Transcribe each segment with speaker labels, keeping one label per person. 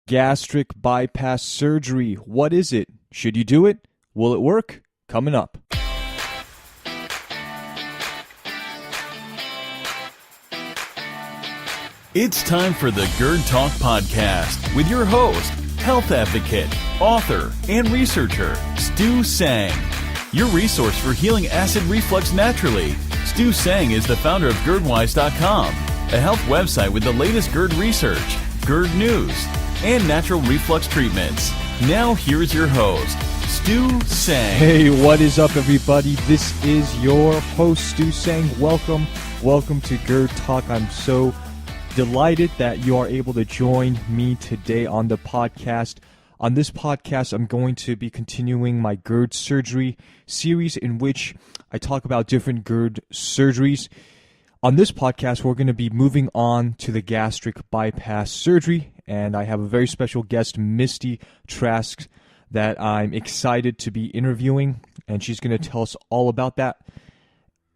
Speaker 1: Gastric bypass surgery. What is it? Should you do it? Will it work? Coming up.
Speaker 2: It's time for the GERD Talk Podcast with your host, health advocate, author, and researcher, Stu Sang. Your resource for healing acid reflux naturally. Stu Sang is the founder of GERDwise.com, a health website with the latest GERD research, GERD news, and natural reflux treatments. Now here's your host, Stu Sang.
Speaker 1: Hey, what is up, everybody? This is your host, Stu Sang. Welcome to GERD Talk. I'm so delighted that you are able to join me today on the podcast. On this podcast, I'm going to be continuing my GERD surgery series in which I talk about different GERD surgeries. On this podcast, we're going to be moving on to the gastric bypass surgery, and I have a very special guest, Misty Trask, that I'm excited to be interviewing, and she's going to tell us all about that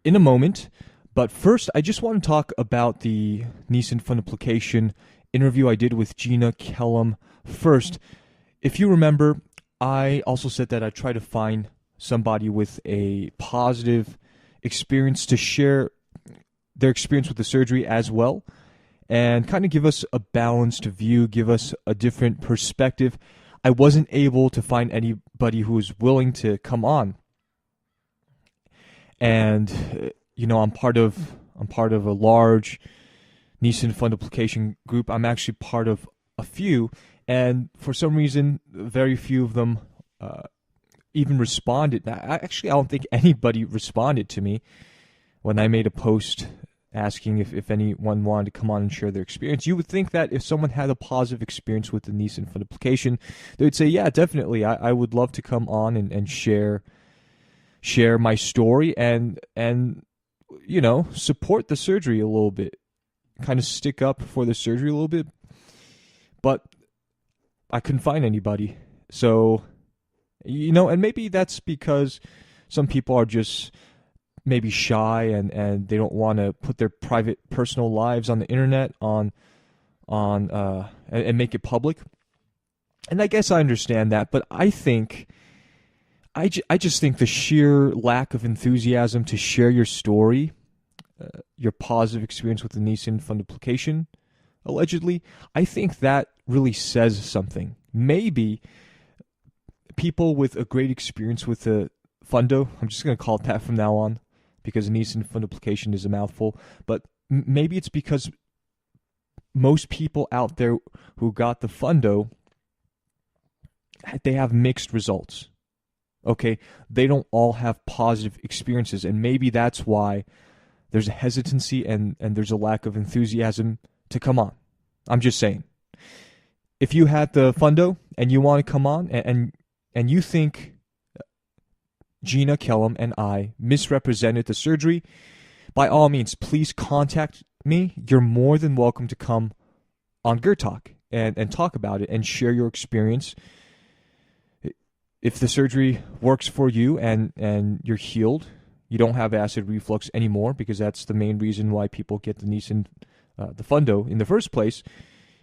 Speaker 1: in a moment. But first, I just want to talk about the Nissen fundoplication interview I did with Gina Kellum first. If you remember, I also said that I try to find somebody with a positive experience to share their experience with the surgery as well, and kind of give us a balanced view, give us a different perspective. I wasn't able to find anybody who was willing to come on. And I'm part of a large Nissen fundoplication group. I'm actually part of a few, and for some reason, very few of them even responded. Actually, I don't think anybody responded to me when I made a post asking if anyone wanted to come on and share their experience. You would think that if someone had a positive experience with the Nissen fundoplication, they would say, yeah, definitely, I would love to come on and share my story and support the surgery a little bit, kind of stick up for the surgery a little bit. But I couldn't find anybody. So, and maybe that's because some people are just maybe shy and they don't want to put their private personal lives on the internet and make it public. And I guess I understand that, but I just think the sheer lack of enthusiasm to share your story, your positive experience with the Nissen fundoplication, allegedly, I think that really says something. Maybe people with a great experience with the fundo, I'm just going to call it that from now on, because Nissen fundoplication is a mouthful, but maybe it's because most people out there who got the fundo, they have mixed results. Okay, they don't all have positive experiences, and maybe that's why there's a hesitancy and there's a lack of enthusiasm to come on. I'm just saying. If you had the fundo and you want to come on and you think Gina Kellum and I misrepresented the surgery, by all means, please contact me. You're more than welcome to come on GERD Talk and talk about it and share your experience. If the surgery works for you and you're healed, you don't have acid reflux anymore, because that's the main reason why people get the Nissen, the fundo in the first place.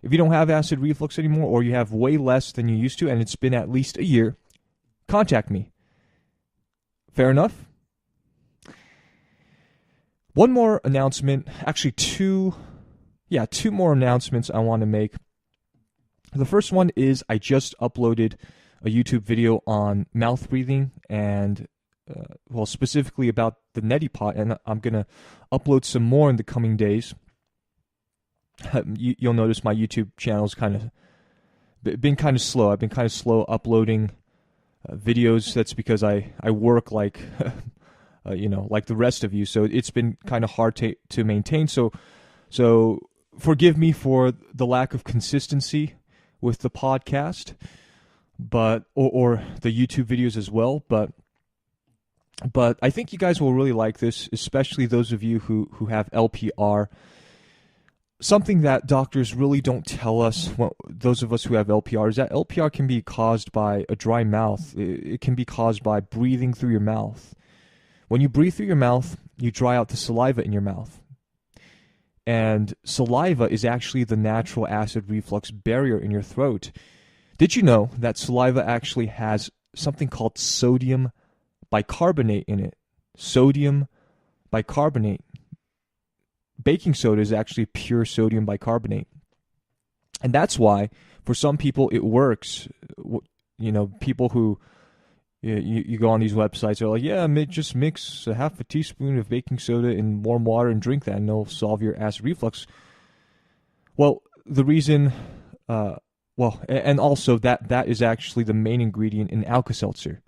Speaker 1: If you don't have acid reflux anymore, or you have way less than you used to, and it's been at least a year, contact me. Fair enough? One more announcement, actually two more announcements I want to make. The first one is I just uploaded a YouTube video on mouth breathing and, specifically about the neti pot, and I'm going to upload some more in the coming days. You'll notice my YouTube channel's been kind of slow. I've been kind of slow uploading videos. That's because I work like, like the rest of you, so it's been kind of hard to maintain. So forgive me for the lack of consistency with the podcast, but or the YouTube videos as well. But I think you guys will really like this, especially those of you who have LPR. Something that doctors really don't tell us, those of us who have LPR, is that LPR can be caused by a dry mouth. It can be caused by breathing through your mouth. When you breathe through your mouth, you dry out the saliva in your mouth. And saliva is actually the natural acid reflux barrier in your throat. Did you know that saliva actually has something called sodium bicarbonate in it? Sodium bicarbonate. Baking soda is actually pure sodium bicarbonate. And that's why, for some people, it works. People who, you go on these websites, they're like, yeah, just mix a half a teaspoon of baking soda in warm water and drink that, and it'll solve your acid reflux. Well, the reason, and also that is actually the main ingredient in Alka-Seltzer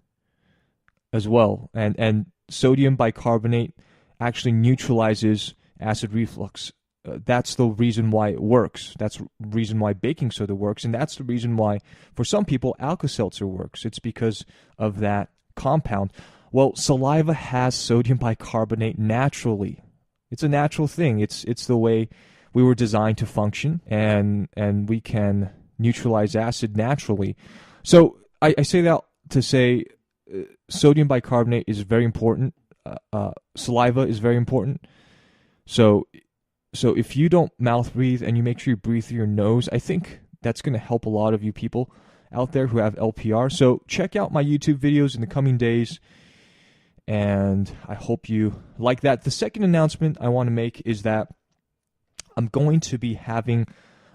Speaker 1: as well. And sodium bicarbonate actually neutralizes acid reflux. That's the reason why it works. That's the reason why baking soda works. And that's the reason why, for some people, Alka-Seltzer works. It's because of that compound. Well, saliva has sodium bicarbonate naturally. It's a natural thing. It's the way we were designed to function, and we can neutralize acid naturally. So I say that to say sodium bicarbonate is very important. Saliva is very important. So if you don't mouth breathe and you make sure you breathe through your nose, I think that's going to help a lot of you people out there who have LPR. So check out my YouTube videos in the coming days, and I hope you like that. The second announcement I want to make is that I'm going to be having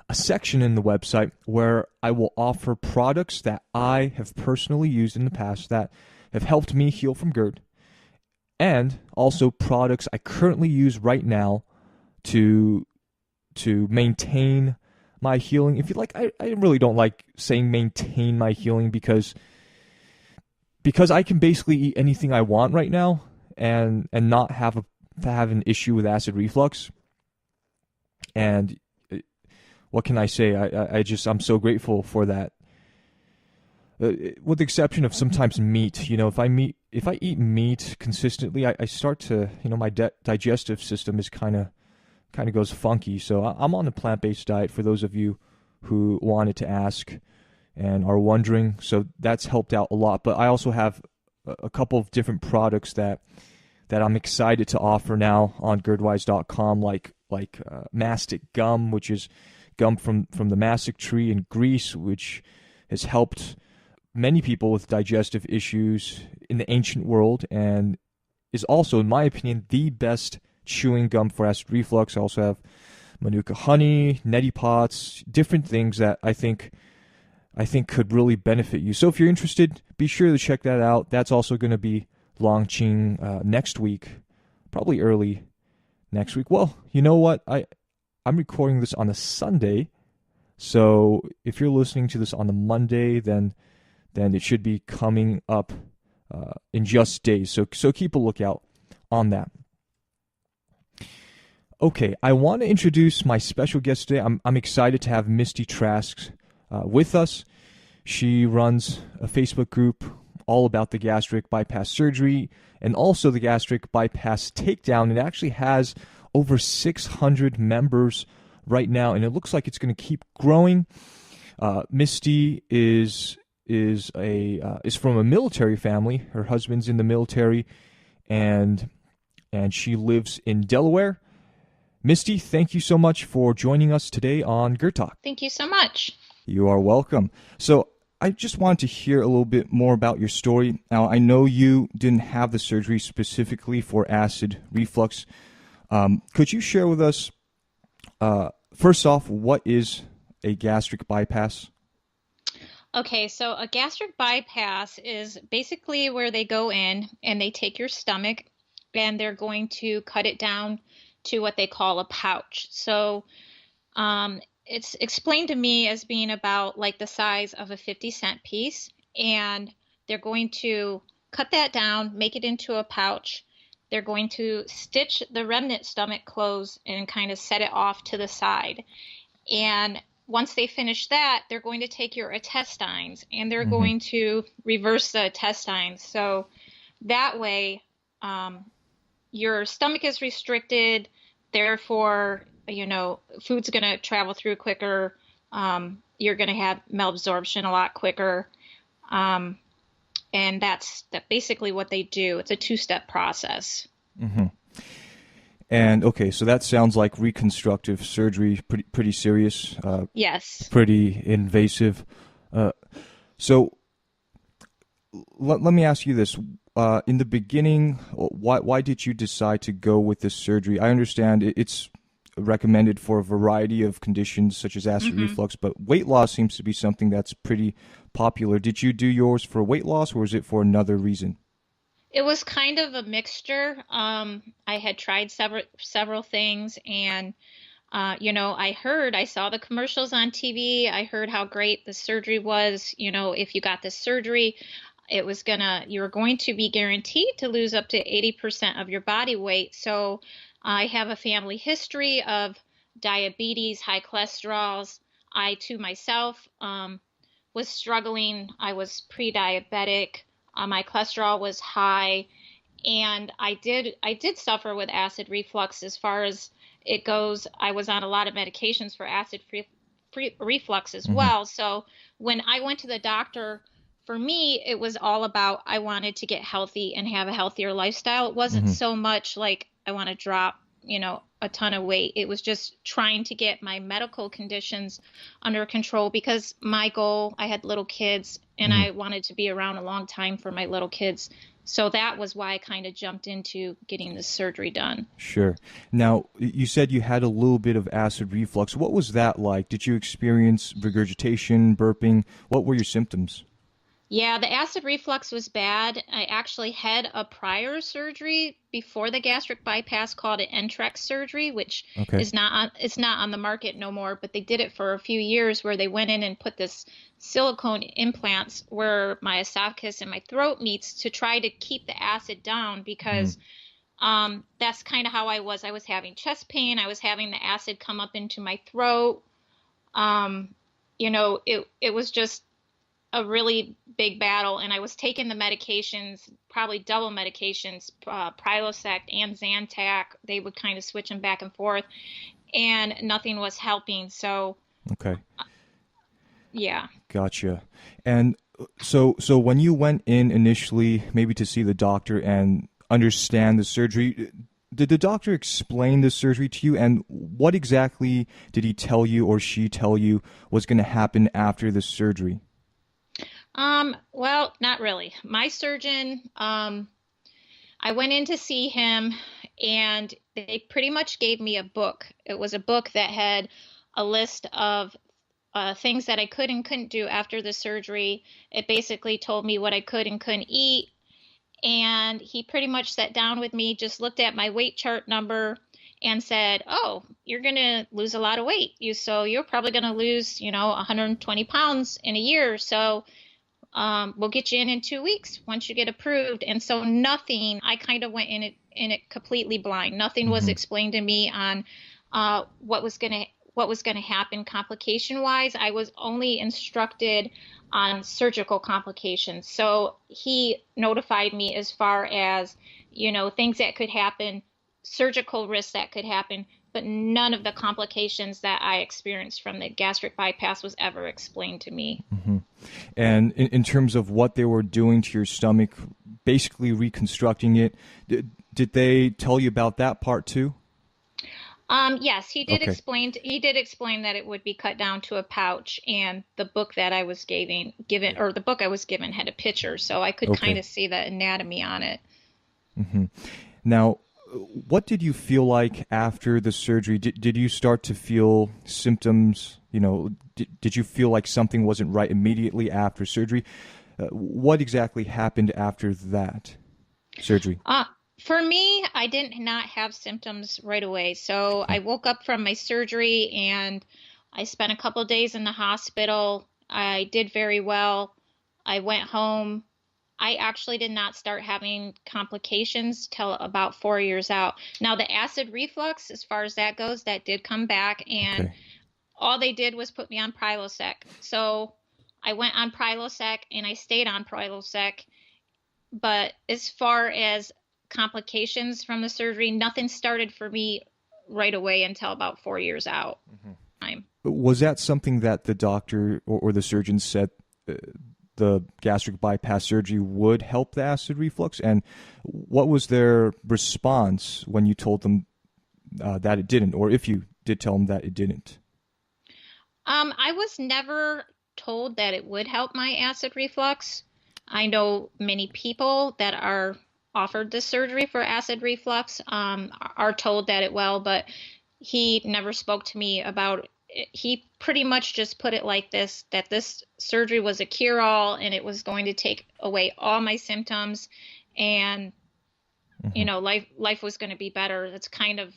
Speaker 1: a section in the website where I will offer products that I have personally used in the past that have helped me heal from GERD, and also products I currently use right now to maintain my healing. If you like, I really don't like saying maintain my healing because I can basically eat anything I want right now and not have an issue with acid reflux. And what can I say? I'm so grateful for that. With the exception of sometimes meat, if I eat meat consistently, I start to, my digestive system is kind of goes funky. So I'm on a plant-based diet, for those of you who wanted to ask and are wondering. So that's helped out a lot. But I also have a couple of different products that I'm excited to offer now on GERDwise.com, like mastic gum, which is gum from the mastic tree in Greece, which has helped many people with digestive issues in the ancient world, and is also, in my opinion, the best chewing gum for acid reflux. I also have Manuka honey, neti pots, different things that I think could really benefit you. So if you're interested, be sure to check that out. That's also going to be launching next week, probably early next week. Well, you know what? I'm recording this on a Sunday, so if you're listening to this on a Monday, then it should be coming up in just days. So keep a lookout on that. Okay, I want to introduce my special guest today. I'm excited to have Misty Trask with us. She runs a Facebook group all about the gastric bypass surgery and also the gastric bypass takedown. It actually has over 600 members right now, and it looks like it's going to keep growing. Misty is from a military family. Her husband's in the military, and she lives in Delaware. Misty, thank you so much for joining us today on GERD Talk.
Speaker 3: Thank you so much.
Speaker 1: You are welcome. So I just wanted to hear a little bit more about your story. Now, I know you didn't have the surgery specifically for acid reflux. Could you share with us, first off, what is a gastric bypass?
Speaker 3: Okay, so a gastric bypass is basically where they go in and they take your stomach and they're going to cut it down to what they call a pouch. So it's explained to me as being about like the size of a 50-cent piece, and they're going to cut that down, make it into a pouch. They're going to stitch the remnant stomach closed and kind of set it off to the side. And once they finish that, they're going to take your intestines and they're going to reverse the intestines. So that way, your stomach is restricted. Therefore, food's going to travel through quicker. You're going to have malabsorption a lot quicker. And that's basically what they do. It's a two-step process.
Speaker 1: Mm-hmm. And okay, so that sounds like reconstructive surgery, pretty serious,
Speaker 3: Yes.
Speaker 1: pretty invasive. So let me ask you this: in the beginning, why did you decide to go with this surgery? I understand it's recommended for a variety of conditions such as acid reflux, but weight loss seems to be something that's pretty popular. Did you do yours for weight loss, or is it for another reason?
Speaker 3: It was kind of a mixture. I had tried several things, and I saw the commercials on TV. I heard how great the surgery was. If you got this surgery, you were going to be guaranteed to lose up to 80% of your body weight. So I have a family history of diabetes, high cholesterols. I too myself was struggling. I was pre-diabetic. My cholesterol was high, and I did suffer with acid reflux as far as it goes. I was on a lot of medications for acid reflux as well. So when I went to the doctor, for me, it was all about I wanted to get healthy and have a healthier lifestyle. It wasn't so much like I want to drop, a ton of weight. It was just trying to get my medical conditions under control because my goal, I had little kids and I wanted to be around a long time for my little kids. So that was why I kind of jumped into getting this surgery done.
Speaker 1: Sure. Now, you said you had a little bit of acid reflux. What was that like? Did you experience regurgitation, burping? What were your symptoms?
Speaker 3: Yeah, the acid reflux was bad. I actually had a prior surgery before the gastric bypass called an NTREX surgery, which is it's not on the market no more, but they did it for a few years where they went in and put this silicone implants where my esophagus and my throat meets to try to keep the acid down because that's kind of how I was. I was having chest pain. I was having the acid come up into my throat. It was just a really big battle, and I was taking the medications, probably double medications, Prilosec and Zantac. They would kind of switch them back and forth, and nothing was helping. So, yeah.
Speaker 1: Gotcha. And so when you went in initially, maybe to see the doctor and understand the surgery, did the doctor explain the surgery to you, and what exactly did he tell you or she tell you was going to happen after the surgery?
Speaker 3: Well, not really. My surgeon, I went in to see him and they pretty much gave me a book. It was a book that had a list of things that I could and couldn't do after the surgery. It basically told me what I could and couldn't eat. And he pretty much sat down with me, just looked at my weight chart number and said, "Oh, you're going to lose a lot of weight. So you're probably going to lose, 120 pounds in a year. So we'll get you in 2 weeks once you get approved." And so I kind of went in it completely blind. Nothing was explained to me on what was going to happen complication wise. I was only instructed on surgical complications. So he notified me as far as, things that could happen, surgical risks that could happen, but none of the complications that I experienced from the gastric bypass was ever explained to me.
Speaker 1: And in terms of what they were doing to your stomach, basically reconstructing it, did they tell you about that part too?
Speaker 3: Yes, he did explain. He did explain that it would be cut down to a pouch, and the book that I was given, the book I was given, had a picture, so I could kind of see the anatomy on it.
Speaker 1: Now, what did you feel like after the surgery? Did you start to feel symptoms? Did you feel like something wasn't right immediately after surgery? What exactly happened after that surgery?
Speaker 3: For me, I did not have symptoms right away. So I woke up from my surgery and I spent a couple of days in the hospital. I did very well. I went home. I actually did not start having complications till about 4 years out. Now, the acid reflux, as far as that goes, that did come back, and all they did was put me on Prilosec. So I went on Prilosec and I stayed on Prilosec. But as far as complications from the surgery, nothing started for me right away until about 4 years out.
Speaker 1: Was that something that the doctor or the surgeon said the gastric bypass surgery would help the acid reflux? And what was their response when you told them that it didn't, or if you did tell him that it didn't?
Speaker 3: I was never told that it would help my acid reflux. I know many people that are offered this surgery for acid reflux, are told that it will, but he never spoke to me about it. He pretty much just put it like this, that this surgery was a cure-all and it was going to take away all my symptoms, and life was going to be better. That's kind of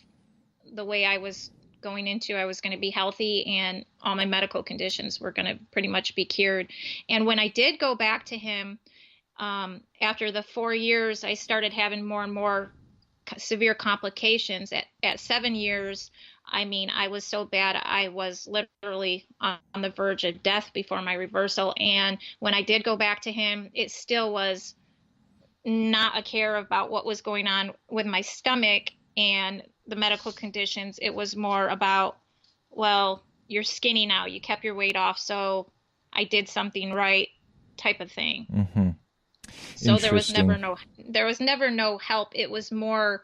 Speaker 3: the way I was going into. I was going to be healthy and all my medical conditions were going to pretty much be cured. And when I did go back to him, after the 4 years, I started having more and more severe complications. At 7 years, I mean, I was so bad, I was literally on the verge of death before my reversal. And when I did go back to him, it still was not a care about what was going on with my stomach and the medical conditions. It was more about, well, you're skinny now, you kept your weight off, so I did something right, type of thing.
Speaker 1: Mm-hmm.
Speaker 3: So there was never no help. It was more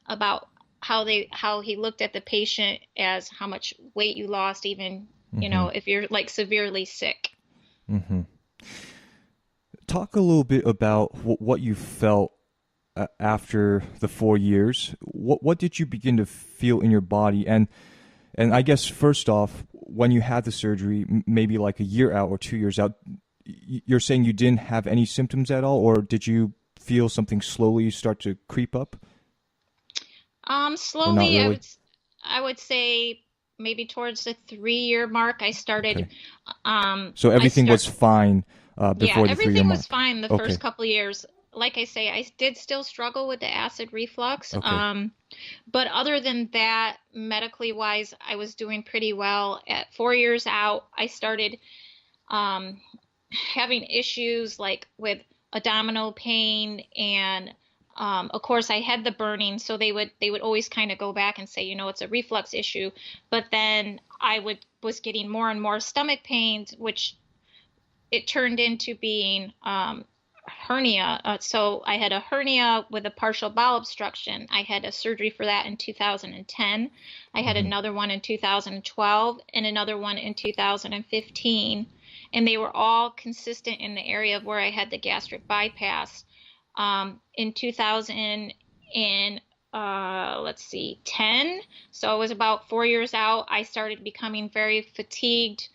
Speaker 3: about how he looked at the patient as how much weight you lost, even if you're like severely sick.
Speaker 1: Mm-hmm. Talk a little bit about what you felt after the 4 years. What did you begin to feel in your body? And I guess first off, when you had the surgery, maybe like a year out or 2 years out, you're saying you didn't have any symptoms at all, or did you feel something slowly start to creep up?
Speaker 3: Slowly,
Speaker 1: really?
Speaker 3: I would say maybe towards the 3-year mark, I started.
Speaker 1: Okay. So everything was fine before the 3-year mark?
Speaker 3: Everything was fine the
Speaker 1: Okay.
Speaker 3: first couple of years. Like I say, I did still struggle with the acid reflux.
Speaker 1: Okay.
Speaker 3: But other than that, medically wise, I was doing pretty well. At 4 years out, I started having issues like with abdominal pain, and of course I had the burning, so they would always kind of go back and say, it's a reflux issue. But then I was getting more and more stomach pains, which it turned into being hernia. So I had a hernia with a partial bowel obstruction. I had a surgery for that in 2010. I had another one in 2012 and another one in 2015. And they were all consistent in the area of where I had the gastric bypass. In 2000 and let's see, 10. So it was about 4 years out. I started becoming very fatigued,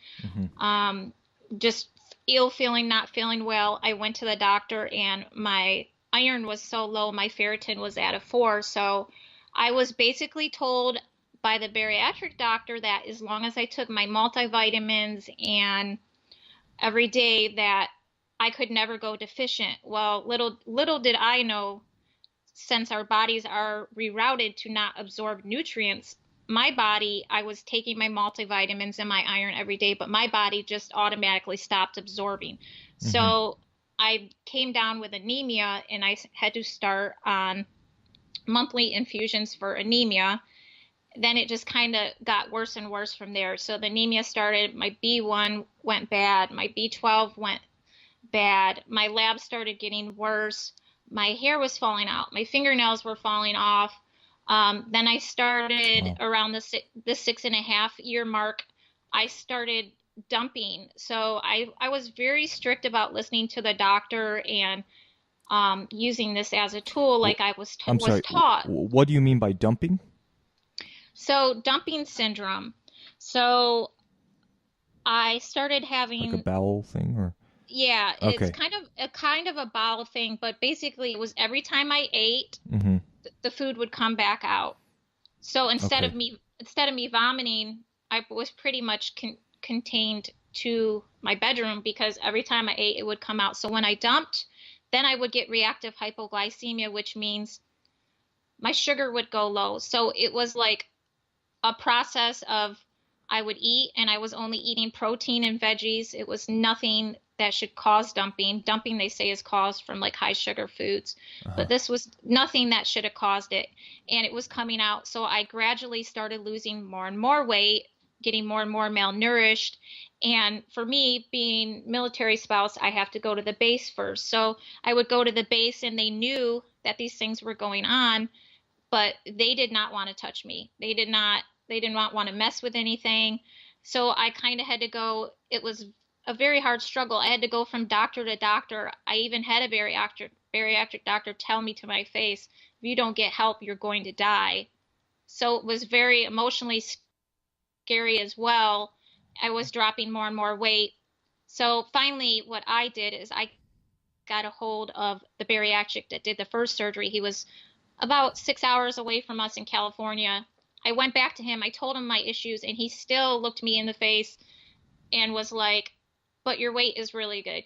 Speaker 3: just ill feeling, not feeling well. I went to the doctor and my iron was so low, my ferritin was at a 4. So I was basically told by the bariatric doctor that as long as I took my multivitamins and every day, that I could never go deficient. Well, little did I know, since our bodies are rerouted to not absorb nutrients, my body, I was taking my multivitamins and my iron every day, but my body just automatically stopped absorbing. So I came down with anemia, and I had to start on monthly infusions for anemia. Then it just kind of got worse and worse from there. So the anemia started, my B1 went bad, my B12 went bad, my labs started getting worse, my hair was falling out, my fingernails were falling off. Then I started around the 6.5 year mark, I started dumping. So I was very strict about listening to the doctor and using this as a tool, like I was taught.
Speaker 1: What do you mean by dumping?
Speaker 3: So dumping syndrome. So I started having
Speaker 1: like a bowel thing, or
Speaker 3: yeah,
Speaker 1: okay.
Speaker 3: It's kind of a bowel thing, but basically it was every time I ate, the food would come back out. So instead of me vomiting, I was pretty much contained to my bedroom, because every time I ate, it would come out. So when I dumped, then I would get reactive hypoglycemia, which means my sugar would go low. So it was like a process of, I would eat, and I was only eating protein and veggies. It was nothing that should cause dumping. Dumping, they say, is caused from like high sugar foods, but this was nothing that should have caused it, and it was coming out. So I gradually started losing more and more weight, getting more and more malnourished. And for me, being military spouse, I have to go to the base first. So I would go to the base, and they knew that these things were going on. but they did not want to touch me. They did not want to mess with anything. So I kind of had to go. It was a very hard struggle. I had to go from doctor to doctor. I even had a bariatric doctor tell me to my face, if you don't get help, you're going to die. So it was very emotionally scary as well. I was dropping more and more weight. So finally, what I did is I got a hold of the bariatric that did the first surgery. He was about 6 hours away from us in California. I went back to him. I told him my issues, and he still looked me in the face and was like, but your weight is really good.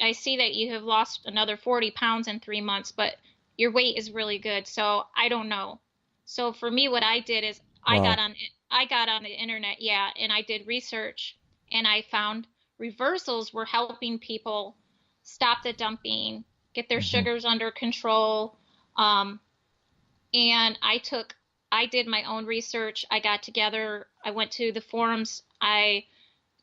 Speaker 3: I see that you have lost another 40 pounds in 3 months, but your weight is really good. So I don't know. So for me, what I did is I
Speaker 1: Wow.
Speaker 3: got on the internet, yeah, and I did research, and I found reversals were helping people stop the dumping, get their
Speaker 1: Hmm.
Speaker 3: sugars under control. And I did my own research. I got together, I went to the forums, I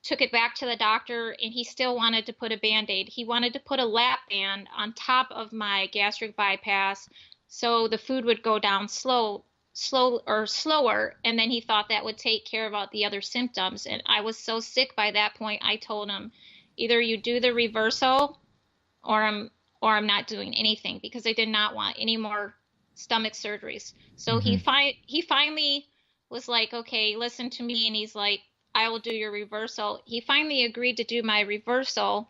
Speaker 3: took it back to the doctor, and he still wanted to put a Band-Aid. He wanted to put a lap band on top of my gastric bypass so the food would go down slower, and then he thought that would take care of all the other symptoms. And I was so sick by that point, I told him, either you do the reversal or I'm not doing anything, because I did not want any more stomach surgeries. So
Speaker 1: Hmm.
Speaker 3: he finally was like, okay, listen to me, and he's like, I will do your reversal. He finally agreed to do my reversal.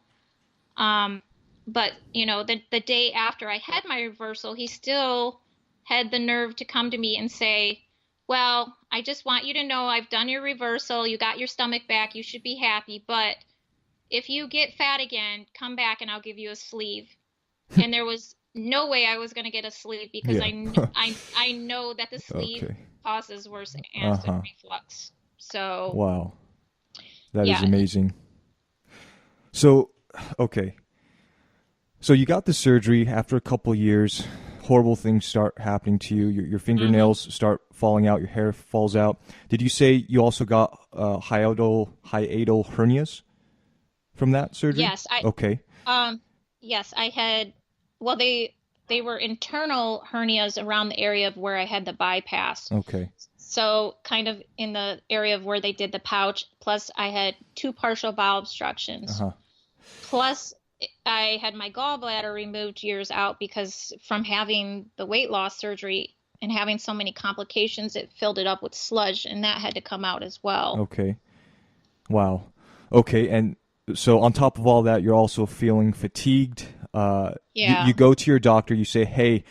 Speaker 3: Um, but the day after I had my reversal, he still had the nerve to come to me and say, well, I just want you to know I've done your reversal. You got your stomach back. You should be happy. But if you get fat again, come back and I'll give you a sleeve. And there was no way I was going to get a sleeve, because
Speaker 1: Yeah.
Speaker 3: I know that the sleeve
Speaker 1: Okay.
Speaker 3: causes worse acid
Speaker 1: Uh-huh.
Speaker 3: reflux. So
Speaker 1: Wow. That is
Speaker 3: yeah.
Speaker 1: amazing. So, okay. So you got the surgery after a couple years. Horrible things start happening to you. Your
Speaker 3: Hmm.
Speaker 1: fingernails start falling out. Your hair falls out. Did you say you also got hiatal hernias from that surgery?
Speaker 3: Yes, I
Speaker 1: Okay.
Speaker 3: um yes, I had, well, they were internal hernias around the area of where I had the bypass.
Speaker 1: Okay.
Speaker 3: So kind of in the area of where they did the pouch, plus I had two partial bowel obstructions.
Speaker 1: Uh-huh.
Speaker 3: Plus I had my gallbladder removed years out, because from having the weight loss surgery and having so many complications, it filled it up with sludge, and that had to come out as well.
Speaker 1: Okay. Wow. Okay. And so on top of all that, you're also feeling fatigued. You
Speaker 3: Yeah.
Speaker 1: go to your doctor. You say, "Hey,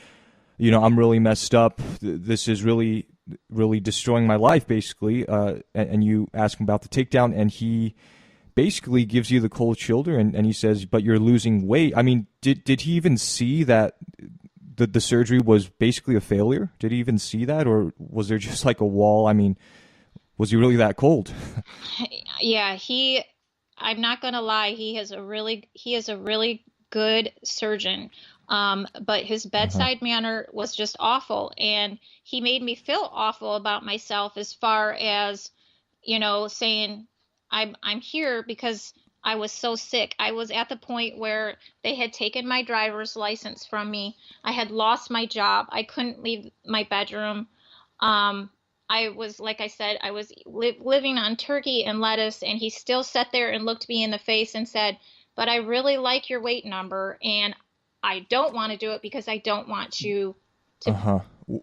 Speaker 1: I'm really messed up. This is really, really destroying my life, basically." And you ask him about the takedown, and he basically gives you the cold shoulder, and he says, "But you're losing weight." I mean, did he even see that the surgery was basically a failure? Did he even see that, or was there just like a wall? I mean, was he really that cold?
Speaker 3: Yeah, I'm not gonna lie, he is a really good surgeon. But his
Speaker 1: Uh-huh.
Speaker 3: bedside manner was just awful, and he made me feel awful about myself, as far as, saying I'm here because I was so sick. I was at the point where they had taken my driver's license from me. I had lost my job. I couldn't leave my bedroom. Um, I was, like I said, I was living on turkey and lettuce, and he still sat there and looked me in the face and said, "But I really like your weight number, and I don't want to do it because I don't want you to
Speaker 1: Uh-huh.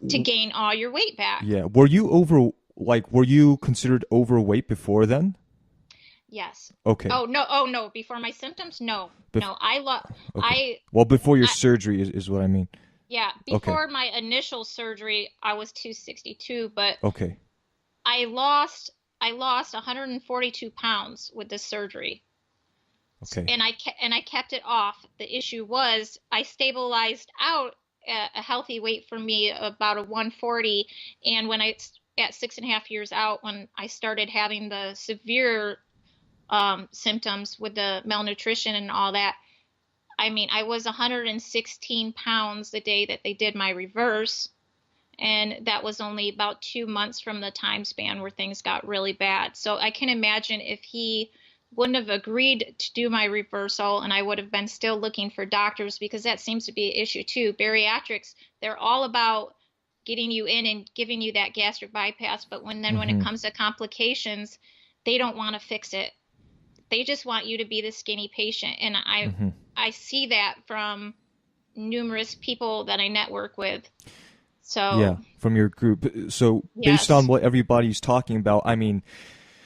Speaker 3: gain all your weight back."
Speaker 1: Yeah. Were you considered overweight before then?
Speaker 3: Yes.
Speaker 1: Okay.
Speaker 3: Oh no, before my symptoms? No.
Speaker 1: Bef-
Speaker 3: No,
Speaker 1: okay.
Speaker 3: I
Speaker 1: Well, before your
Speaker 3: I
Speaker 1: surgery is what I mean.
Speaker 3: yeah,
Speaker 1: Okay.
Speaker 3: before my initial surgery, I was 262, but
Speaker 1: Okay.
Speaker 3: I lost 142 pounds with this surgery.
Speaker 1: Okay.
Speaker 3: And I kept it off. The issue was I stabilized out at a healthy weight for me, about a 140. And at 6.5 years out, when I started having the severe symptoms with the malnutrition and all that, I mean, I was 116 pounds the day that they did my reverse. And that was only about 2 months from the time span where things got really bad. So I can imagine if he wouldn't have agreed to do my reversal, and I would have been still looking for doctors, because that seems to be an issue too. Bariatrics, they're all about getting you in and giving you that gastric bypass. But when it
Speaker 1: Mm-hmm.
Speaker 3: comes to complications, they don't want to fix it. They just want you to be the skinny patient. And
Speaker 1: Mm-hmm.
Speaker 3: I see that from numerous people that I network with.
Speaker 1: Yeah,
Speaker 3: So,
Speaker 1: from your group. So based on
Speaker 3: yes.
Speaker 1: what everybody's talking about, I mean,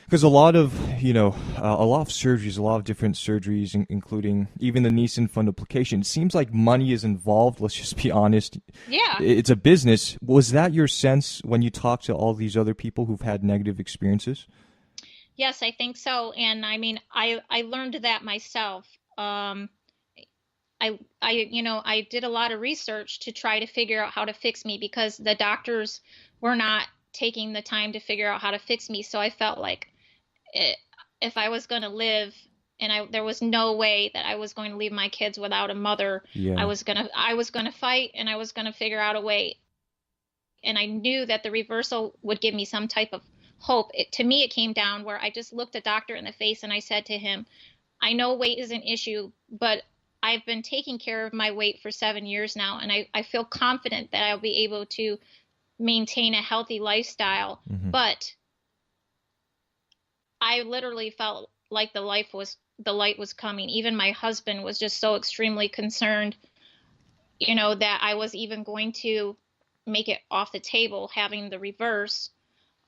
Speaker 1: because a lot of, a lot of surgeries, a lot of different surgeries, including even the Nissen fundoplication, it seems like money is involved. Let's just be honest.
Speaker 3: Yeah.
Speaker 1: It's a business. Was that your sense when you talked to all these other people who've had negative experiences?
Speaker 3: Yes, I think so. And I mean, I learned that myself. I did a lot of research to try to figure out how to fix me because the doctors were not taking the time to figure out how to fix me. So I felt like it, if I was going to live and there was no way that I was going to leave my kids without a mother,
Speaker 1: Yeah.
Speaker 3: I was going to fight and I was going to figure out a way. And I knew that the reversal would give me some type of hope. To me, it came down where I just looked a doctor in the face and I said to him, I know weight is an issue, but I've been taking care of my weight for 7 years now, and I feel confident that I'll be able to maintain a healthy lifestyle.
Speaker 1: Mm-hmm.
Speaker 3: But I literally felt like the light was coming. Even my husband was just so extremely concerned, that I was even going to make it off the table, having the reverse,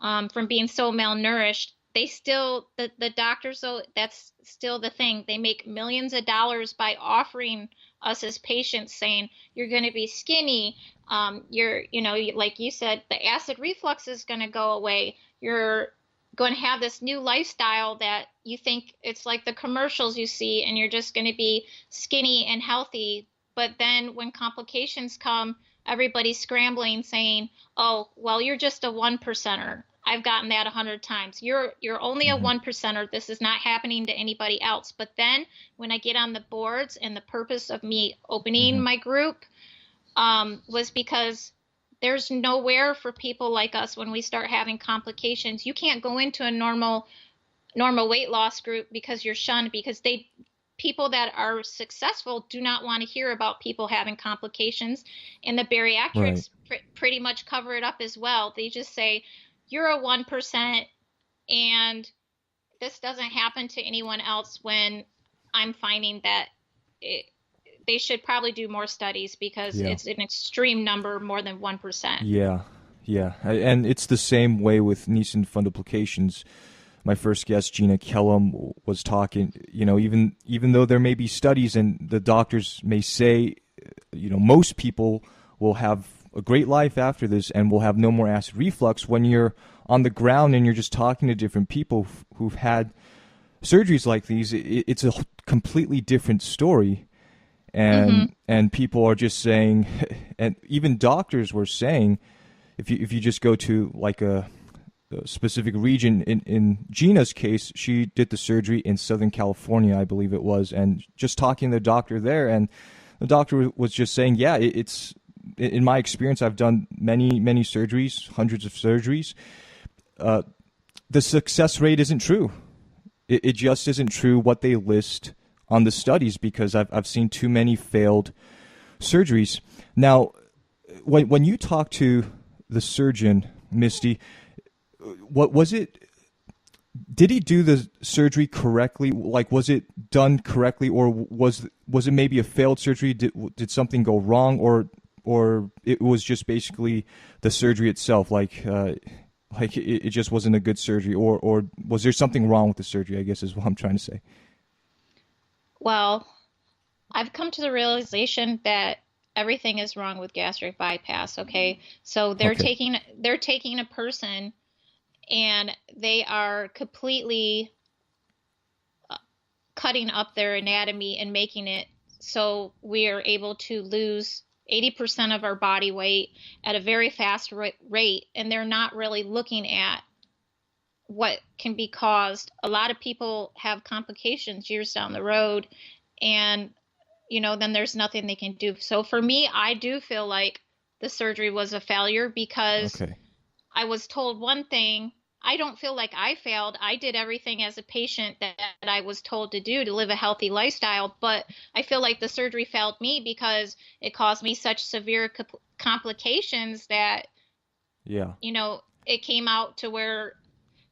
Speaker 3: from being so malnourished. They still, the doctors, though, that's still the thing. They make millions of dollars by offering us as patients saying, you're going to be skinny. Like you said, the acid reflux is going to go away. You're going to have this new lifestyle that you think it's like the commercials you see, and you're just going to be skinny and healthy. But then when complications come, everybody's scrambling saying, oh, well, you're just a 1%er. I've gotten that 100 times. You're only a
Speaker 1: Mm-hmm.
Speaker 3: 1%er. This is not happening to anybody else. But then when I get on the boards, and the purpose of me opening
Speaker 1: Mm-hmm.
Speaker 3: my group was because there's nowhere for people like us when we start having complications. You can't go into a normal weight loss group because you're shunned, because people that are successful do not want to hear about people having complications, and the
Speaker 1: Right.
Speaker 3: bariatrics pretty much cover it up as well. They just say you're a 1%, and this doesn't happen to anyone else, when I'm finding that they should probably do more studies because
Speaker 1: Yeah.
Speaker 3: it's an extreme number, more than 1%.
Speaker 1: Yeah. Yeah. And it's the same way with Nissen fundoplications. My first guest, Gina Kellum, was talking, even though there may be studies and the doctors may say, most people will have a great life after this and will have no more acid reflux. When you're on the ground and you're just talking to different people who've had surgeries like these, it's a completely different story.
Speaker 3: Mm-hmm.
Speaker 1: And people are just saying, and even doctors were saying, if you just go to like a specific region, in Gina's case, she did the surgery in Southern California, I believe it was, and just talking to the doctor there, and the doctor was just saying, yeah, it's in my experience, I've done many surgeries, hundreds of surgeries. The success rate isn't true. It just isn't true what they list on the studies, because I've seen too many failed surgeries. Now, when you talk to the surgeon, Misty, what was it? Did he do the surgery correctly? Like, was it done correctly, or was it maybe a failed surgery? Did something go wrong, or it was just basically the surgery itself? Like it just wasn't a good surgery, or was there something wrong with the surgery? I guess is what I'm trying to say.
Speaker 3: Well, I've come to the realization that everything is wrong with gastric bypass. Okay, so
Speaker 1: Okay.
Speaker 3: they're taking a person, and they are completely cutting up their anatomy and making it so we are able to lose 80% of our body weight at a very fast rate, and they're not really looking at what can be caused. A lot of people have complications years down the road, and then there's nothing they can do. So for me, I do feel like the surgery was a failure because
Speaker 1: Okay.
Speaker 3: I was told one thing. I don't feel like I failed. I did everything as a patient that I was told to do to live a healthy lifestyle, but I feel like the surgery failed me because it caused me such severe complications that
Speaker 1: Yeah.
Speaker 3: It came out to where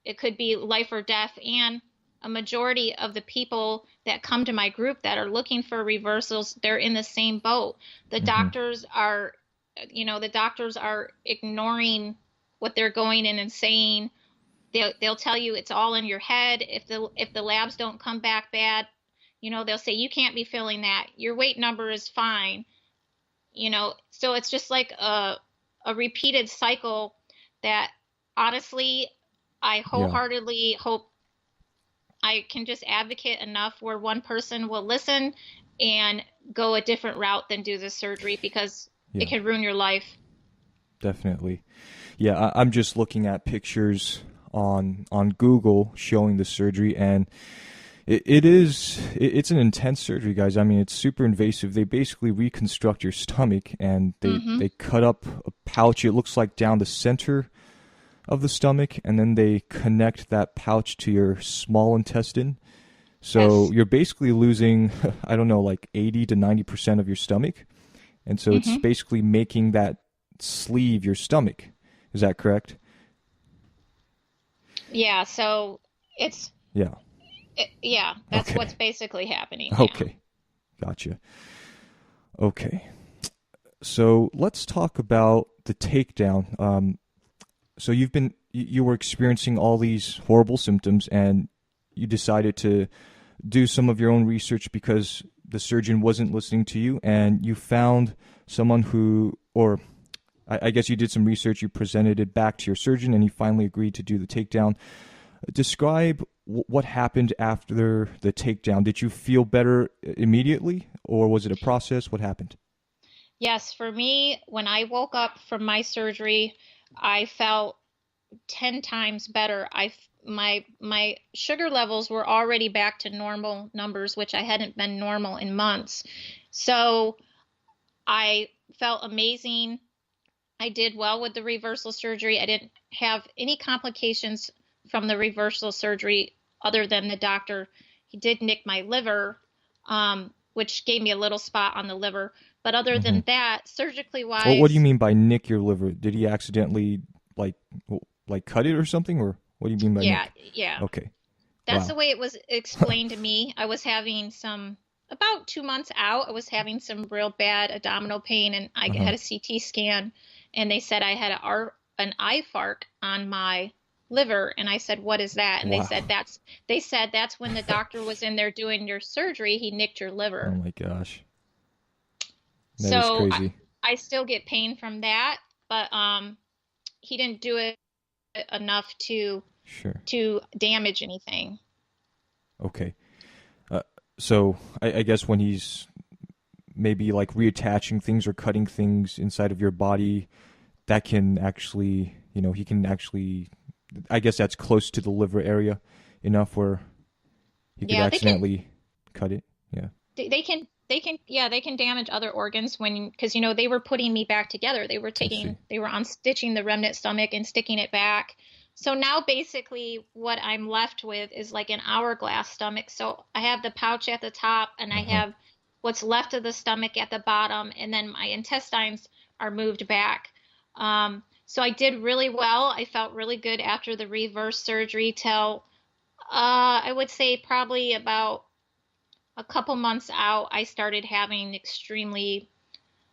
Speaker 3: it could be life or death. And a majority of the people that come to my group that are looking for reversals, they're in the same boat. The
Speaker 1: Hmm.
Speaker 3: doctors are, the doctors are ignoring what they're going in and saying. They'll tell you it's all in your head. If the labs don't come back bad, they'll say you can't be feeling that. Your weight number is fine. So it's just like a repeated cycle that honestly I
Speaker 1: Yeah.
Speaker 3: wholeheartedly hope I can just advocate enough where one person will listen and go a different route than do the surgery, because it
Speaker 1: Yeah.
Speaker 3: can ruin your life.
Speaker 1: Definitely. Yeah, I'm just looking at pictures on Google showing the surgery, and it's an intense surgery, guys. I mean, it's super invasive. They basically reconstruct your stomach, and
Speaker 3: Hmm.
Speaker 1: they cut up a pouch. It looks like down the center of the stomach, and then they connect that pouch to your small intestine. So
Speaker 3: Yes.
Speaker 1: you're basically losing, I don't know, like 80 to 90% of your stomach. And so it's
Speaker 3: Hmm.
Speaker 1: basically making that sleeve your stomach. Is that correct?
Speaker 3: Yeah, so it's
Speaker 1: Yeah.
Speaker 3: yeah, that's what's
Speaker 1: Okay.
Speaker 3: basically happening. Yeah.
Speaker 1: Okay. Gotcha. Okay. So let's talk about the takedown. So you were experiencing all these horrible symptoms, and you decided to do some of your own research because the surgeon wasn't listening to you, and you found someone who, or I guess you did some research, you presented it back to your surgeon, and he finally agreed to do the takedown. Describe what happened after the takedown. Did you feel better immediately, or was it a process? What happened?
Speaker 3: Yes, for me, when I woke up from my surgery, I felt 10 times better. My sugar levels were already back to normal numbers, which I hadn't been normal in months. So I felt amazing. I did well with the reversal surgery. I didn't have any complications from the reversal surgery other than the doctor. He did nick my liver, which gave me a little spot on the liver. But other
Speaker 1: Hmm.
Speaker 3: than that, surgically
Speaker 1: What do you
Speaker 3: wise,
Speaker 1: mean by nick your liver? Did he accidentally like like cut it or something, or what do you mean by
Speaker 3: yeah,
Speaker 1: nick?
Speaker 3: yeah.
Speaker 1: Okay.
Speaker 3: That's the
Speaker 1: Wow.
Speaker 3: way it was explained to me. I was having about 2 months out, I was having some real bad abdominal pain, and I
Speaker 1: Uh-huh.
Speaker 3: had a CT scan, and they said I had an eye farc on my liver. And I said, "What is that?" And
Speaker 1: Wow.
Speaker 3: they said that's when the doctor was in there doing your surgery, he nicked your
Speaker 1: Oh
Speaker 3: liver.
Speaker 1: my gosh. That is
Speaker 3: So
Speaker 1: crazy.
Speaker 3: I still get pain from that, but he didn't do it enough
Speaker 1: Sure.
Speaker 3: to damage anything.
Speaker 1: Okay. Uh, so I guess when he's maybe like reattaching things or cutting things inside of your body, that can actually, he can actually, I guess that's close to the liver area enough where he could
Speaker 3: Yeah,
Speaker 1: accidentally cut it. Yeah.
Speaker 3: they can damage other organs when, because they were putting me back together.
Speaker 1: I see.
Speaker 3: They were unstitching the remnant stomach and sticking it back. So now basically what I'm left with is like an hourglass stomach. So I have the pouch at the top, and I
Speaker 1: Uh-huh.
Speaker 3: have what's left of the stomach at the bottom, and then my intestines are moved back. So I did really well. I felt really good after the reverse surgery till I would say probably about a couple months out, I started having extremely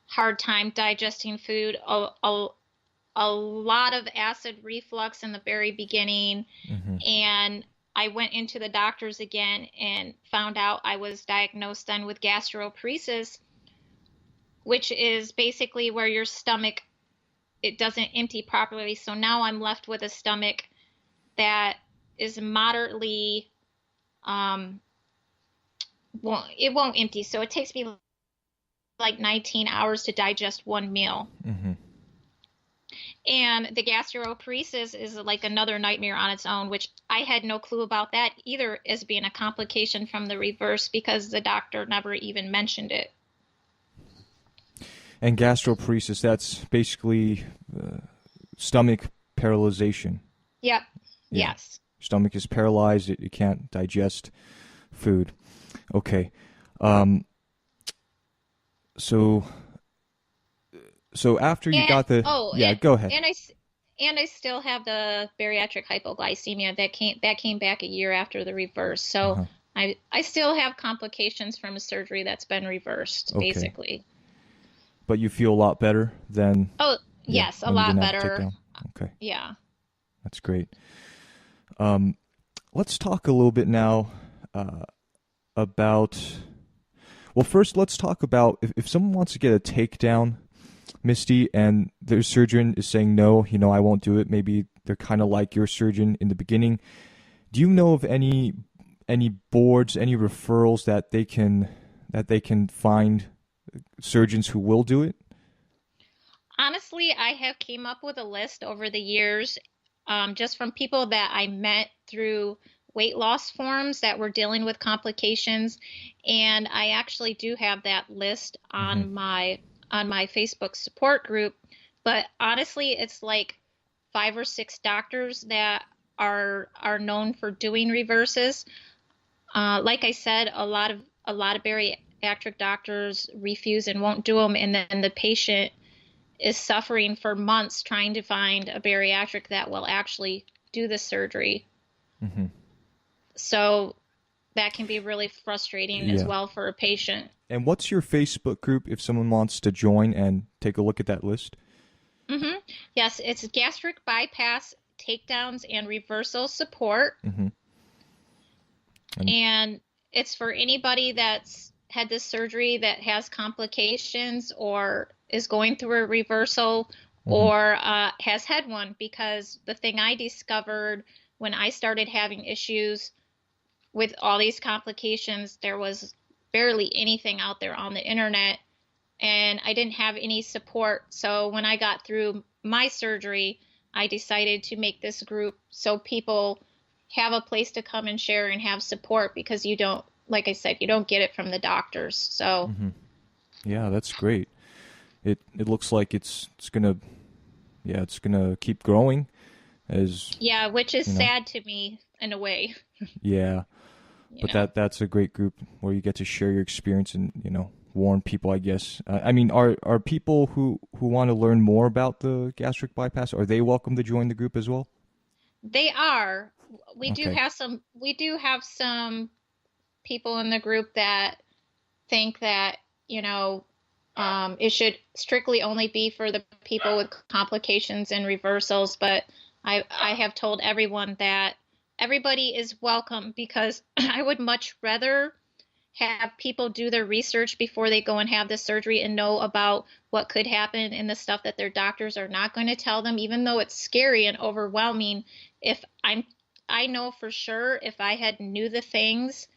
Speaker 3: hard time digesting food, a lot of acid reflux in the very beginning.
Speaker 1: Hmm.
Speaker 3: And I went into the doctors again and found out I was diagnosed then with gastroparesis, which is basically where your stomach, it doesn't empty properly. So now I'm left with a stomach that is moderately, um, it won't empty. So it takes me like 19 hours to digest one meal.
Speaker 1: Hmm.
Speaker 3: And the gastroparesis is like another nightmare on its own, which I had no clue about that either as being a complication from the reverse, because the doctor never even mentioned it.
Speaker 1: And gastroparesis, that's basically stomach paralyzation.
Speaker 3: Yep.
Speaker 1: Yeah.
Speaker 3: Yes.
Speaker 1: Stomach is paralyzed. It can't digest food. Okay. Um, so so after you
Speaker 3: And
Speaker 1: got the,
Speaker 3: oh,
Speaker 1: yeah, go ahead.
Speaker 3: and I And I still have the bariatric hypoglycemia that came back a year after the reverse. So
Speaker 1: Uh-huh.
Speaker 3: I still have complications from a surgery that's been reversed,
Speaker 1: Okay.
Speaker 3: basically.
Speaker 1: But you feel a lot better than,
Speaker 3: Oh,
Speaker 1: yeah,
Speaker 3: yes, a
Speaker 1: when you
Speaker 3: lot
Speaker 1: didn't have the
Speaker 3: better.
Speaker 1: takedown. Okay.
Speaker 3: Yeah.
Speaker 1: That's great. Let's talk a little bit now about. Well, first, let's talk about if someone wants to get a takedown, Misty, and their surgeon is saying no, I won't do it. Maybe they're kind of like your surgeon in the beginning. Do you know of any boards, any referrals that they can find surgeons who will do it?
Speaker 3: Honestly, I have came up with a list over the years, just from people that I met through weight loss forums that were dealing with complications, and I actually do have that list
Speaker 1: Mm-hmm.
Speaker 3: on my Facebook support group. But honestly, it's like 5 or 6 doctors that are known for doing reverses. Like I said, a lot of bariatric doctors refuse and won't do them, and then the patient is suffering for months trying to find a bariatric that will actually do the surgery.
Speaker 1: Mm-hmm.
Speaker 3: So that can be really frustrating as
Speaker 1: Yeah.
Speaker 3: well for a patient.
Speaker 1: And what's your Facebook group if someone wants to join and take a look at that list?
Speaker 3: hmm Yes, it's gastric bypass takedowns and reversal support.
Speaker 1: Mm-hmm. And
Speaker 3: And it's for anybody that's had this surgery that has complications or is going through a reversal
Speaker 1: mm-hmm.
Speaker 3: or has had one, because the thing I discovered when I started having issues with all these complications, there was barely anything out there on the internet, and I didn't have any support. So when I got through my surgery, I decided to make this group so people have a place to come and share and have support, because you don't, like I said, you don't get it from the doctors. So
Speaker 1: Mm-hmm. Yeah, that's great. It looks like it's gonna, yeah, it's gonna keep growing as
Speaker 3: yeah, which is
Speaker 1: you know.
Speaker 3: sad to me in a way,
Speaker 1: Yeah,
Speaker 3: you
Speaker 1: but
Speaker 3: know.
Speaker 1: that's a great group where you get to share your experience and warn people. I guess. I mean, are people who want to learn more about the gastric bypass, are they welcome to join the group as well?
Speaker 3: They are.
Speaker 1: Okay.
Speaker 3: We do have some people in the group that think that, you know, it should strictly only be for the people with complications and reversals. But I have told everyone that everybody is welcome, because I would much rather have people do their research before they go and have the surgery and know about what could happen and the stuff that their doctors are not going to tell them, even though it's scary and overwhelming. If I know for sure, if I had knew the things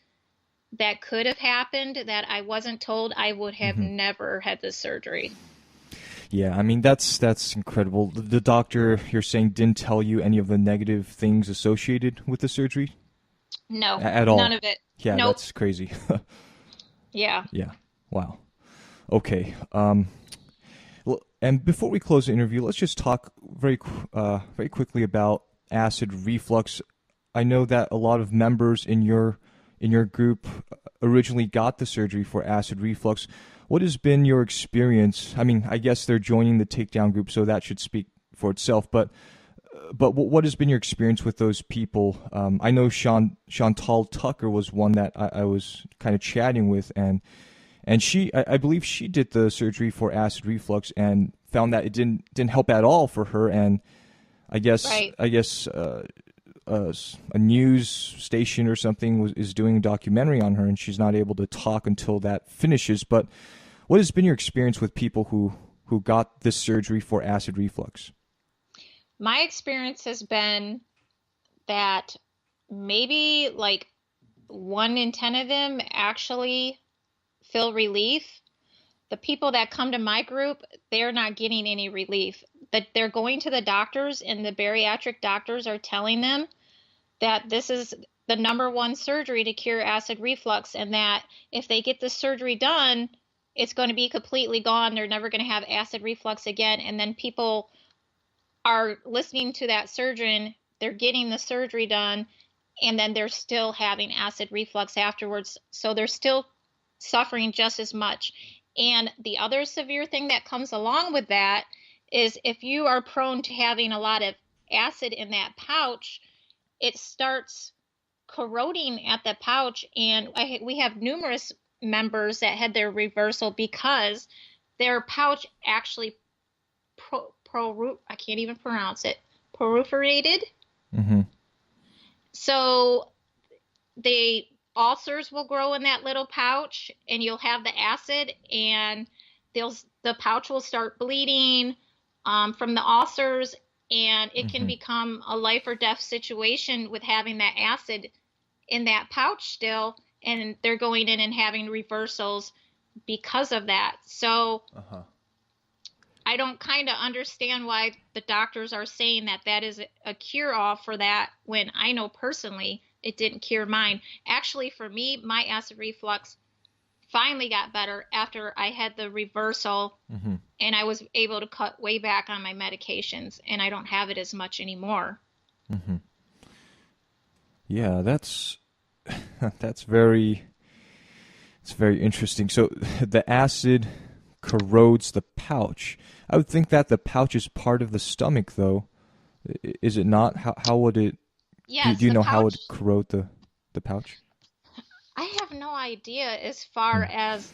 Speaker 3: that could have happened that I wasn't told, I would have
Speaker 1: Mm-hmm.
Speaker 3: never had the surgery.
Speaker 1: Yeah, I mean that's incredible. The doctor you're saying didn't tell you any of the negative things associated with the surgery
Speaker 3: No,
Speaker 1: at
Speaker 3: none
Speaker 1: all.
Speaker 3: of it.
Speaker 1: Yeah,
Speaker 3: Nope.
Speaker 1: that's crazy.
Speaker 3: Yeah.
Speaker 1: Yeah. Wow. Okay. And before we close the interview, let's just talk very quickly about acid reflux. I know that a lot of members in your group originally got the surgery for acid reflux. What has been your experience? I mean, I guess they're joining the takedown group, so that should speak for itself. But what has been your experience with those people? I know Chantal Tucker was one that I was kind of chatting with, and I believe she did the surgery for acid reflux and found that it didn't help at all for her. And
Speaker 3: Right.
Speaker 1: I guess a news station or something is doing a documentary on her, and she's not able to talk until that finishes. But what has been your experience with people who got this surgery for acid reflux?
Speaker 3: My experience has been that maybe like 1 in 10 of them actually feel relief. The people that come to my group, they're not getting any relief. That they're going to the doctors, and the bariatric doctors are telling them that this is the number one surgery to cure acid reflux, and that if they get this surgery done, it's going to be completely gone. They're never going to have acid reflux again. And then people are listening to that surgeon, they're getting the surgery done, and then they're still having acid reflux afterwards. So they're still suffering just as much. And the other severe thing that comes along with that is if you are prone to having a lot of acid in that pouch, it starts corroding at the pouch. And we have numerous members that had their reversal because their pouch actually I can't even pronounce it, proliferated.
Speaker 1: Mm-hmm.
Speaker 3: So ulcers will grow in that little pouch, and you'll have the acid, and the pouch will start bleeding from the ulcers, and it can become a life or death situation with having that acid in that pouch still, and they're going in and having reversals because of that. So I don't kind of understand why the doctors are saying that that is a cure-all for that, when I know personally it didn't cure mine. Actually, for me, my acid reflux finally got better after I had the reversal, and I was able to cut way back on my medications, and I don't have it as much anymore.
Speaker 1: Yeah, that's very interesting. So the acid corrodes the pouch. I would think that the pouch is part of the stomach, though. Is it not? How would it?
Speaker 3: Yes,
Speaker 1: do you know
Speaker 3: pouch,
Speaker 1: how it would corrode the pouch?
Speaker 3: I have no idea as far as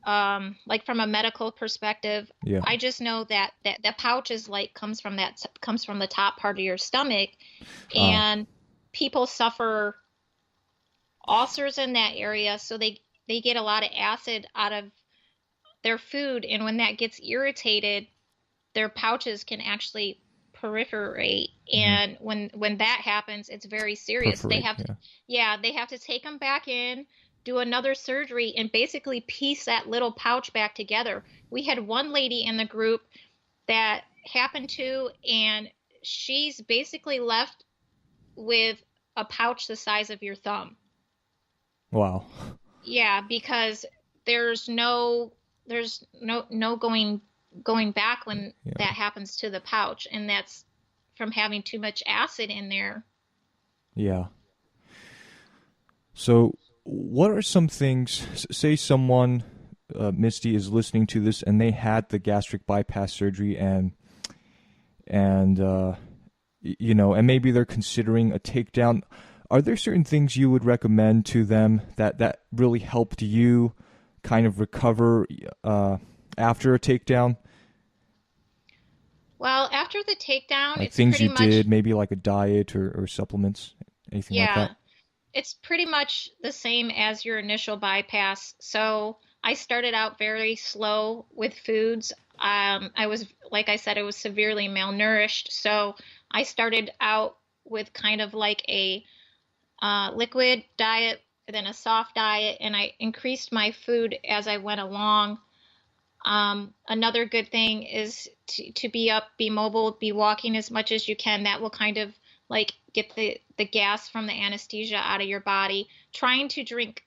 Speaker 3: like from a medical perspective.
Speaker 1: Yeah.
Speaker 3: I just know that the pouch is comes from the top part of your stomach, and people suffer ulcers in that area, so they get a lot of acid out of their food, and when that gets irritated, their pouches can actually proliferate, and when that happens, it's very serious. They have to they have to take them back in, do another surgery, and basically piece that little pouch back together. We had one lady in the group that happened to, and she's basically left with a pouch the size of your thumb.
Speaker 1: Wow.
Speaker 3: Yeah, because there's no going back when that happens to the pouch, and that's from having too much acid in there.
Speaker 1: Yeah. So what are some things, say someone, Misty, is listening to this and they had the gastric bypass surgery and maybe they're considering a takedown. Are there certain things you would recommend to them that really helped you kind of recover after a takedown?
Speaker 3: Well, after the takedown,
Speaker 1: like
Speaker 3: it's
Speaker 1: things
Speaker 3: pretty
Speaker 1: you
Speaker 3: much,
Speaker 1: did, maybe like a diet or supplements, anything like that?
Speaker 3: it's pretty much the same as your initial bypass. So I started out very slow with foods. I was, like I said, I was severely malnourished. So I started out with kind of like a liquid diet, then a soft diet, and I increased my food as I went along. Another good thing is to be up, be mobile, be walking as much as you can. That will kind of like get the gas from the anesthesia out of your body. Trying to drink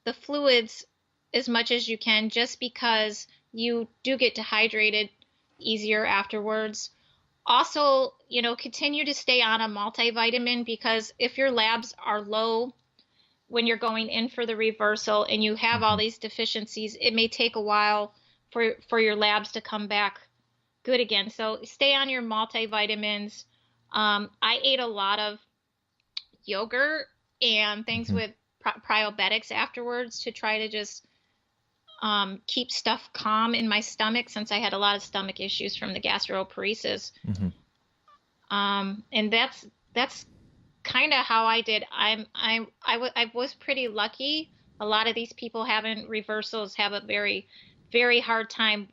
Speaker 3: the fluids as much as you can, just because you do get dehydrated easier afterwards. Also, continue to stay on a multivitamin, because if your labs are low when you're going in for the reversal and you have all these deficiencies, it may take a while for your labs to come back good again. So stay on your multivitamins. I ate a lot of yogurt and things with probiotics afterwards to try to just keep stuff calm in my stomach, since I had a lot of stomach issues from the gastroparesis. And that's kind of how I did. I was pretty lucky. A lot of these people having reversals have a very, very hard time.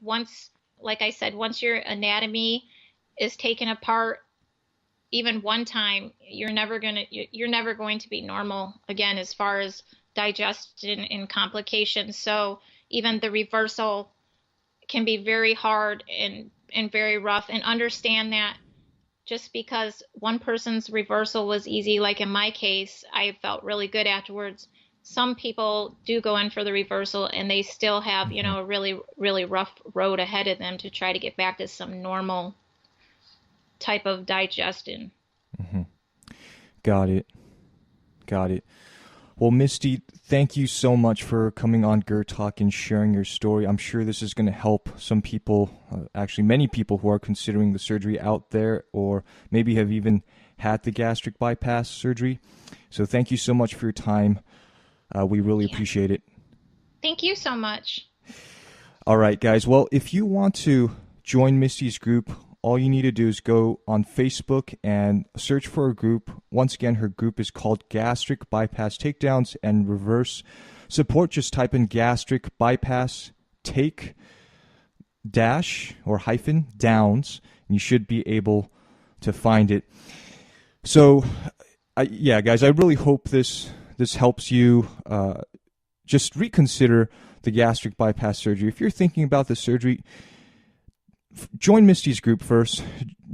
Speaker 3: Like I said, once your anatomy is taken apart, even one time, you're never going to be normal again as far as digestion and complications. So even the reversal can be very hard and very rough. And understand that just because one person's reversal was easy, like in my case, I felt really good afterwards, some people do go in for the reversal and they still have, a really, really rough road ahead of them to try to get back to some normal type of digestion.
Speaker 1: Got it. Well, Misty, thank you so much for coming on GERD Talk and sharing your story. I'm sure this is going to help some people, actually many people who are considering the surgery out there, or maybe have even had the gastric bypass surgery. So thank you so much for your time. We really appreciate it.
Speaker 3: Thank you so much.
Speaker 1: All right, guys. Well, if you want to join Misty's group, all you need to do is go on Facebook and search for a group. Once again, her group is called Gastric Bypass Takedowns and Reverse Support. Just type in Gastric Bypass Take dash or hyphen downs, and you should be able to find it. So, yeah, guys, I really hope this helps you just reconsider the gastric bypass surgery. If you're thinking about the surgery, join Misty's group first.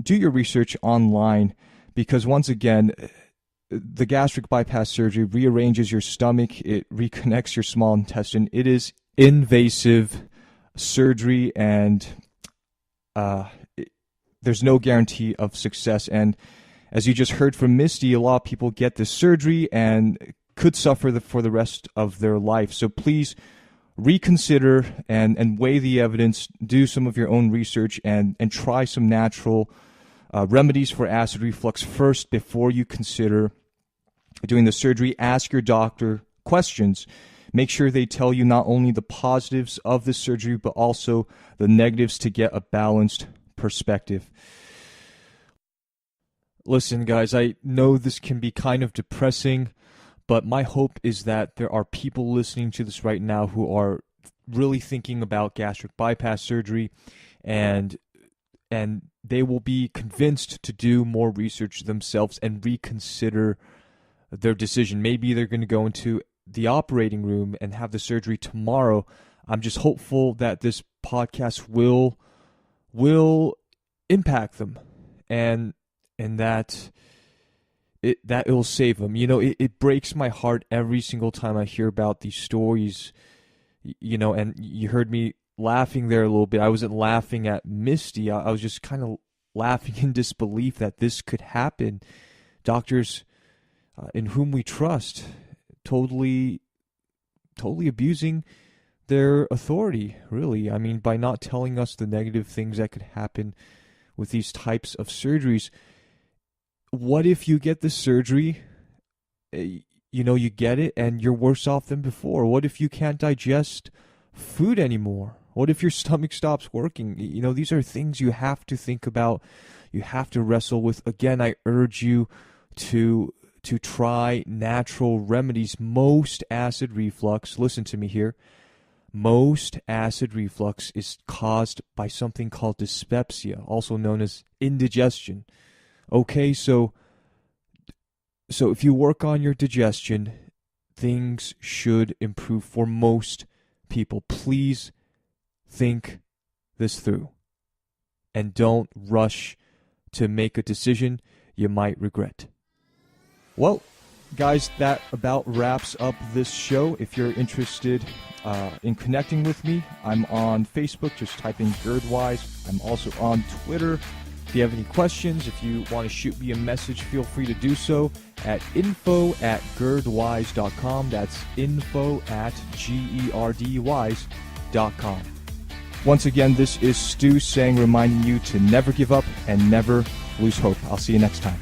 Speaker 1: Do your research online, because once again, the gastric bypass surgery rearranges your stomach. It reconnects your small intestine. It is invasive surgery, and there's no guarantee of success. And as you just heard from Misty, a lot of people get this surgery and could suffer for the rest of their life. So please reconsider and weigh the evidence, do some of your own research, and try some natural remedies for acid reflux first before you consider doing the surgery. Ask your doctor questions. Make sure they tell you not only the positives of the surgery, but also the negatives to get a balanced perspective. Listen, guys, I know this can be kind of depressing, but my hope is that there are people listening to this right now who are really thinking about gastric bypass surgery, and they will be convinced to do more research themselves and reconsider their decision. Maybe they're going to go into the operating room and have the surgery tomorrow. I'm just hopeful that this podcast will impact them, and that it will save them. You know, it breaks my heart every single time I hear about these stories, you know, and you heard me laughing there a little bit. I wasn't laughing at Misty. I was just kind of laughing in disbelief that this could happen. Doctors in whom we trust totally abusing their authority, really. I mean, by not telling us the negative things that could happen with these types of surgeries. What if you get the surgery, you know, you get it and you're worse off than before? What if you can't digest food anymore? What if your stomach stops working? You know, these are things you have to think about. You have to wrestle with. Again, I urge you to try natural remedies. Most acid reflux, listen to me here, most acid reflux is caused by something called dyspepsia, also known as indigestion. Okay, so if you work on your digestion, things should improve for most people. Please think this through and don't rush to make a decision you might regret. Well, guys, that about wraps up this show. If you're interested in connecting with me, I'm on Facebook. Just type in GERDwise. I'm also on Twitter. If you have any questions, if you want to shoot me a message, feel free to do so at info@gerdwise.com. That's info@gerdwise.com. Once again, this is Stu saying, reminding you to never give up and never lose hope. I'll see you next time.